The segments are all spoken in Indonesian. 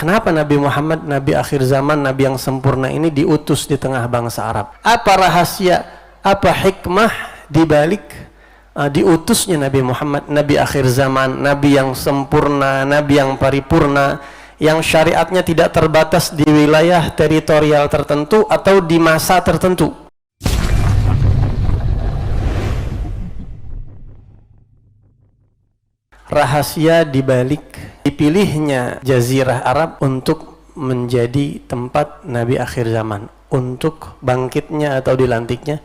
Kenapa Nabi Muhammad, Nabi akhir zaman, Nabi yang sempurna ini diutus di tengah bangsa Arab? Apa rahasia, apa hikmah dibalik diutusnya Nabi Muhammad, Nabi akhir zaman, Nabi yang sempurna, Nabi yang paripurna, yang syariatnya tidak terbatas di wilayah teritorial tertentu atau di masa tertentu? Rahasia dibalik dipilihnya Jazirah Arab untuk menjadi tempat Nabi akhir zaman, untuk bangkitnya atau dilantiknya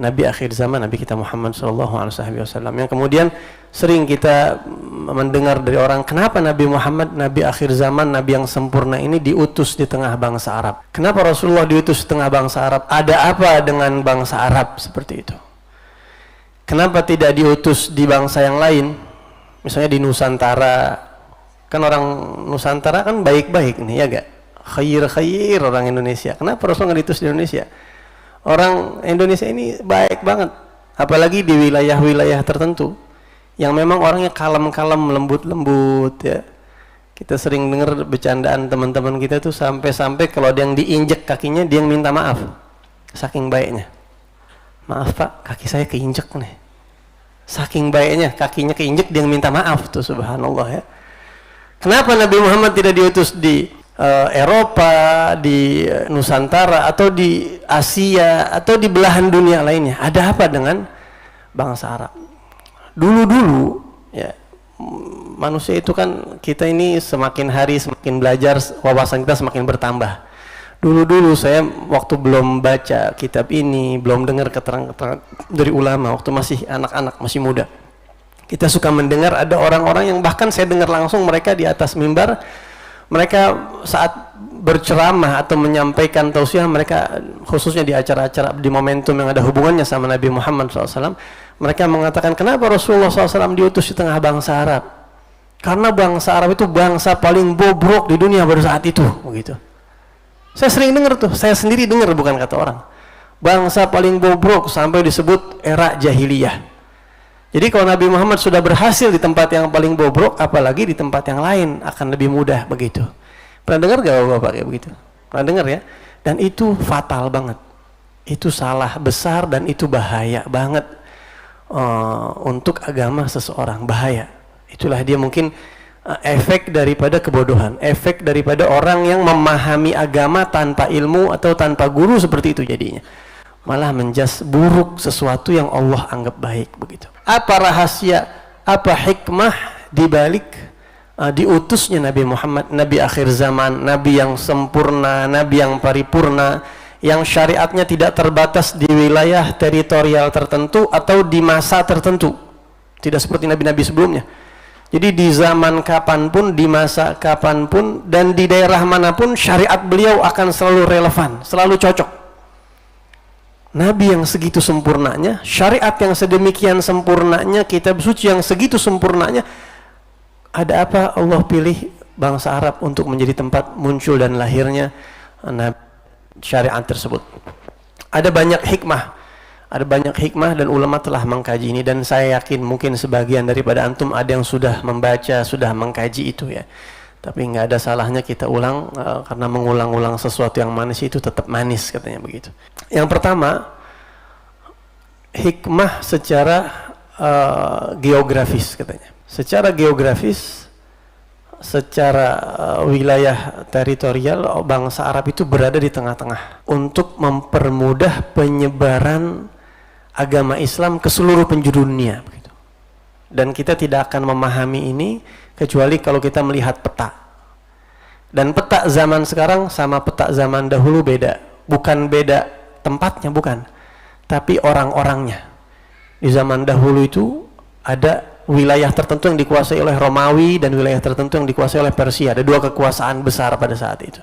Nabi akhir zaman, Nabi kita Muhammad SAW, yang kemudian sering kita mendengar dari orang, kenapa Nabi Muhammad, Nabi akhir zaman, Nabi yang sempurna ini diutus di tengah bangsa Arab? Kenapa Rasulullah diutus di tengah bangsa Arab? Ada apa dengan bangsa Arab seperti itu? Kenapa tidak diutus di bangsa yang lain? Misalnya di Nusantara, kan orang Nusantara kan baik-baik nih, ya gak? Khair orang Indonesia. Kenapa Rasul nggak diutus di Indonesia? Orang Indonesia ini baik banget, apalagi di wilayah-wilayah tertentu yang memang orangnya kalem-kalem, lembut-lembut ya. Kita sering dengar bercandaan teman-teman kita tuh sampai-sampai kalau ada yang diinjek kakinya dia yang minta maaf, saking baiknya. Maaf Pak, kaki saya keinjek nih. Saking baiknya kakinya keinjek dia yang minta maaf tuh, subhanallah ya. Kenapa Nabi Muhammad tidak diutus di Eropa, di Nusantara, atau di Asia, atau di belahan dunia lainnya? Ada apa dengan bangsa Arab? Dulu-dulu ya, manusia itu kan, kita ini semakin hari semakin belajar, wawasan kita semakin bertambah. Dulu-dulu saya waktu belum baca kitab ini, belum dengar keterangan dari ulama, waktu masih anak-anak, masih muda, kita suka mendengar ada orang-orang yang bahkan saya dengar langsung mereka di atas mimbar, mereka saat berceramah atau menyampaikan tausiah mereka, khususnya di acara-acara di momentum yang ada hubungannya sama Nabi Muhammad SAW, mereka mengatakan, kenapa Rasulullah SAW diutus di tengah bangsa Arab? Karena bangsa Arab itu bangsa paling bobrok di dunia pada saat itu, begitu. Saya sering dengar tuh, saya sendiri dengar, bukan kata orang. Bangsa paling bobrok sampai disebut era jahiliyah. Jadi kalau Nabi Muhammad sudah berhasil di tempat yang paling bobrok, apalagi di tempat yang lain akan lebih mudah, begitu. Pernah dengar gak Bapak kayak begitu? Pernah dengar ya? Dan itu fatal banget. Itu salah besar dan itu bahaya banget untuk agama seseorang, bahaya. Itulah dia mungkin efek daripada kebodohan, efek daripada orang yang memahami agama tanpa ilmu atau tanpa guru, seperti itu jadinya. Malah menjas buruk sesuatu yang Allah anggap baik, begitu. Apa rahasia, apa hikmah dibalik diutusnya Nabi Muhammad, Nabi akhir zaman, Nabi yang sempurna, Nabi yang paripurna, yang syariatnya tidak terbatas di wilayah teritorial tertentu atau di masa tertentu, tidak seperti nabi-nabi sebelumnya. Jadi di zaman kapanpun, di masa kapanpun, dan di daerah manapun syariat beliau akan selalu relevan, selalu cocok. Nabi yang segitu sempurnanya, syariat yang sedemikian sempurnanya, kitab suci yang segitu sempurnanya, ada apa Allah pilih bangsa Arab untuk menjadi tempat muncul dan lahirnya syariat tersebut? Ada banyak hikmah. Ada banyak hikmah dan ulama telah mengkaji ini, dan saya yakin mungkin sebagian daripada antum ada yang sudah membaca, sudah mengkaji itu ya. Tapi nggak ada salahnya kita ulang, karena mengulang-ulang sesuatu yang manis itu tetap manis, katanya begitu. Yang pertama, hikmah secara geografis, katanya. Secara geografis, secara wilayah teritorial, bangsa Arab itu berada di tengah-tengah untuk mempermudah penyebaran agama Islam ke seluruh penjuru dunia, begitu. Dan kita tidak akan memahami ini kecuali kalau kita melihat peta. Dan peta zaman sekarang sama peta zaman dahulu beda. Bukan beda tempatnya, bukan, tapi orang-orangnya. Di zaman dahulu itu ada wilayah tertentu yang dikuasai oleh Romawi dan wilayah tertentu yang dikuasai oleh Persia. Ada dua kekuasaan besar pada saat itu.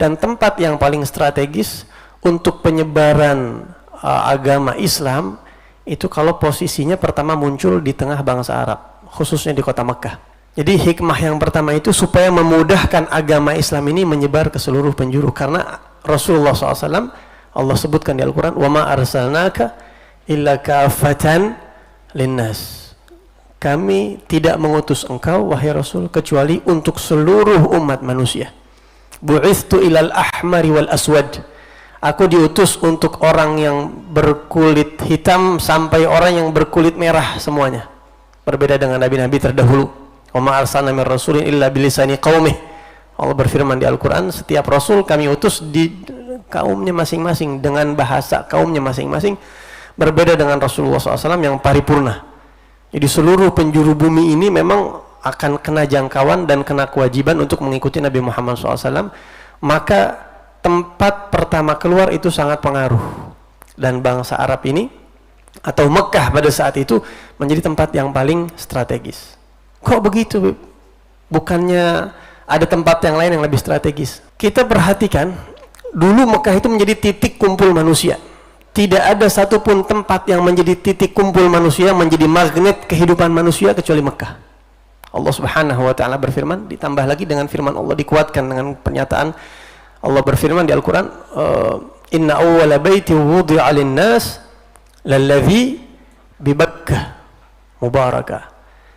Dan tempat yang paling strategis untuk penyebaran agama Islam itu kalau posisinya pertama muncul di tengah bangsa Arab, khususnya di kota Mekah. Jadi hikmah yang pertama itu supaya memudahkan agama Islam ini menyebar ke seluruh penjuru, karena Rasulullah SAW, Allah sebutkan di Al-Quran, wa ma arsalnaka illa kafatan linnas. Kami tidak mengutus engkau wahai Rasul kecuali untuk seluruh umat manusia. Bu'ithtu ilal ahmari wal aswad. Aku diutus untuk orang yang berkulit hitam sampai orang yang berkulit merah semuanya. Berbeda dengan nabi-nabi terdahulu. Wa ma arsalna mir rasulin illa bilisani qaumih. Allah berfirman di Al-Qur'an, setiap rasul kami utus di kaumnya masing-masing dengan bahasa kaumnya masing-masing, berbeda dengan Rasulullah SAW yang paripurna. Jadi seluruh penjuru bumi ini memang akan kena jangkauan dan kena kewajiban untuk mengikuti Nabi Muhammad SAW. Maka tempat pertama keluar itu sangat pengaruh, dan bangsa Arab ini atau Mekah pada saat itu menjadi tempat yang paling strategis. Kok begitu? Bukannya ada tempat yang lain yang lebih strategis? Kita perhatikan, dulu Mekah itu menjadi titik kumpul manusia. Tidak ada satupun tempat yang menjadi titik kumpul manusia, menjadi magnet kehidupan manusia kecuali Mekah. Allah Subhanahu wa taala berfirman, ditambah lagi dengan firman Allah, dikuatkan dengan pernyataan Allah berfirman di Al-Qur'an, inna awwala baiti wudi'a lin-nas lalladzi bi Bakkah mubarakah.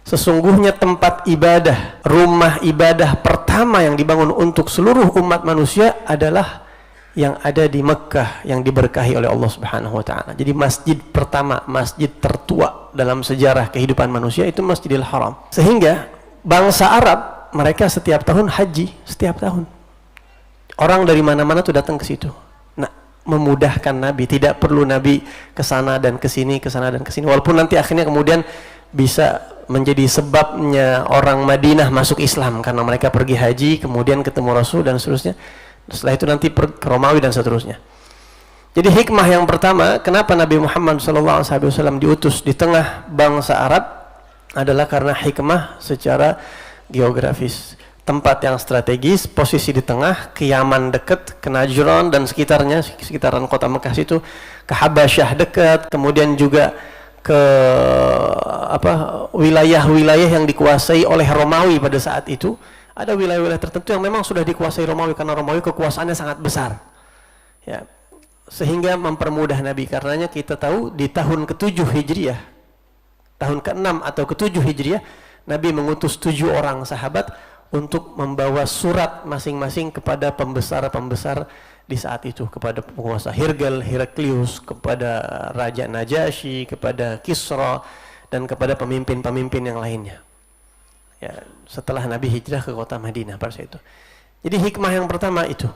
Sesungguhnya tempat ibadah, rumah ibadah pertama yang dibangun untuk seluruh umat manusia adalah yang ada di Mekah, yang diberkahi oleh Allah Subhanahu wa taala. Jadi masjid pertama, masjid tertua dalam sejarah kehidupan manusia itu Masjidil Haram. Sehingga bangsa Arab, mereka setiap tahun haji, setiap tahun. Orang dari mana-mana tuh datang ke situ. Nah, memudahkan Nabi, tidak perlu Nabi ke sana dan ke sini, ke sana dan ke sini. Walaupun nanti akhirnya kemudian bisa menjadi sebabnya orang Madinah masuk Islam karena mereka pergi haji, kemudian ketemu Rasul dan seterusnya. Setelah itu nanti ke Romawi dan seterusnya. Jadi hikmah yang pertama, kenapa Nabi Muhammad SAW diutus di tengah bangsa Arab adalah karena hikmah secara geografis. Tempat yang strategis, posisi di tengah, ke Yaman dekat, ke Najran dan sekitarnya, sekitaran kota Mekah itu, ke Habasyah dekat, kemudian juga ke wilayah-wilayah yang dikuasai oleh Romawi pada saat itu. Ada wilayah-wilayah tertentu yang memang sudah dikuasai Romawi karena Romawi kekuasaannya sangat besar. Ya, sehingga mempermudah Nabi. Karenanya kita tahu di tahun ke-7 Hijriah, tahun ke-6 atau ke-7 Hijriah, Nabi mengutus 7 orang sahabat untuk membawa surat masing-masing kepada pembesar-pembesar di saat itu, kepada penguasa Heraklius, kepada Raja Najasyi, kepada Kisra, dan kepada pemimpin-pemimpin yang lainnya. Ya, setelah Nabi hijrah ke kota Madinah pada saat itu. Jadi hikmah yang pertama itu.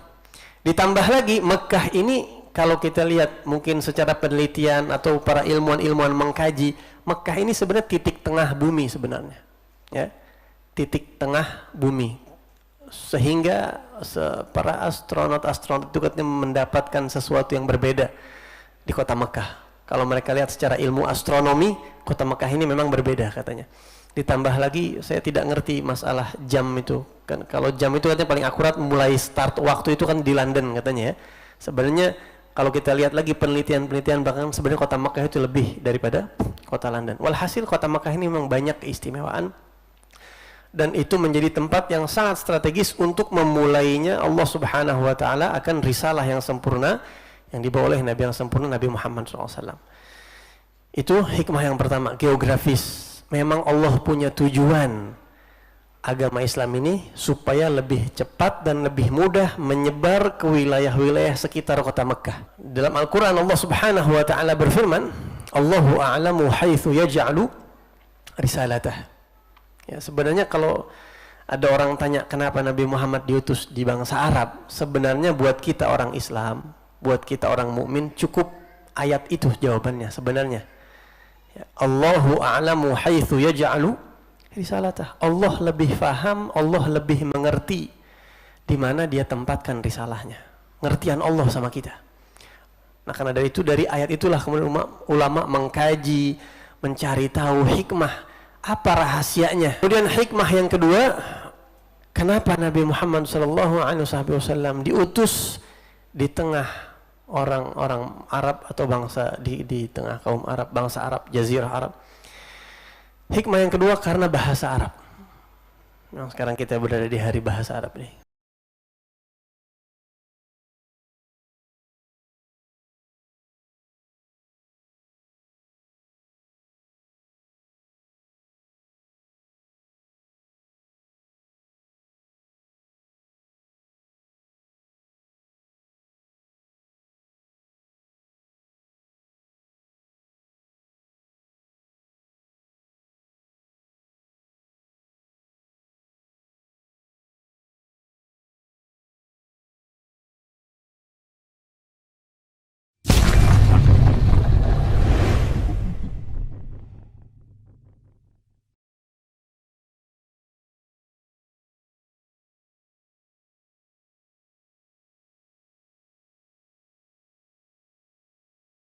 Ditambah lagi Mekah ini, kalau kita lihat mungkin secara penelitian atau para ilmuwan-ilmuwan mengkaji, Mekah ini sebenarnya titik tengah bumi sebenarnya. Ya, titik tengah bumi. Sehingga para astronot itu katanya mendapatkan sesuatu yang berbeda di kota Mekah. Kalau mereka lihat secara ilmu astronomi, kota Mekah ini memang berbeda katanya. Ditambah lagi, saya tidak ngerti masalah jam itu. Kan kalau jam itu katanya paling akurat mulai start waktu itu kan di London katanya ya. Sebenarnya kalau kita lihat lagi penelitian-penelitian, bahkan sebenarnya kota Mekah itu lebih daripada kota London. Walhasil kota Mekah ini memang banyak keistimewaan, dan itu menjadi tempat yang sangat strategis untuk memulainya Allah Subhanahu wa taala akan risalah yang sempurna yang dibawa oleh Nabi yang sempurna, Nabi Muhammad SAW. Itu hikmah yang pertama, geografis. Memang Allah punya tujuan agama Islam ini supaya lebih cepat dan lebih mudah menyebar ke wilayah-wilayah sekitar kota Mekah. Dalam Al-Quran Allah Subhanahu wa ta'ala berfirman, Allahu a'lamu haitsu yaj'alu risalatah. Ya, sebenarnya kalau ada orang tanya kenapa Nabi Muhammad diutus di bangsa Arab, sebenarnya buat kita orang Islam, buat kita orang mukmin cukup ayat itu jawabannya sebenarnya. Allahu a'lamu haitsu yaj'alu risalatah. Allah lebih faham, Allah lebih mengerti di mana dia tempatkan risalahnya. Ngertian Allah sama kita. Nah, karena dari itu, dari ayat itulah kemudian ulama mengkaji, mencari tahu hikmah apa rahasianya. Kemudian hikmah yang kedua, kenapa Nabi Muhammad SAW diutus di tengah orang-orang Arab atau bangsa di tengah kaum Arab, bangsa Arab, Jazirah Arab. Hikmah yang kedua karena bahasa Arab. Nah, sekarang kita berada di hari bahasa Arab nih.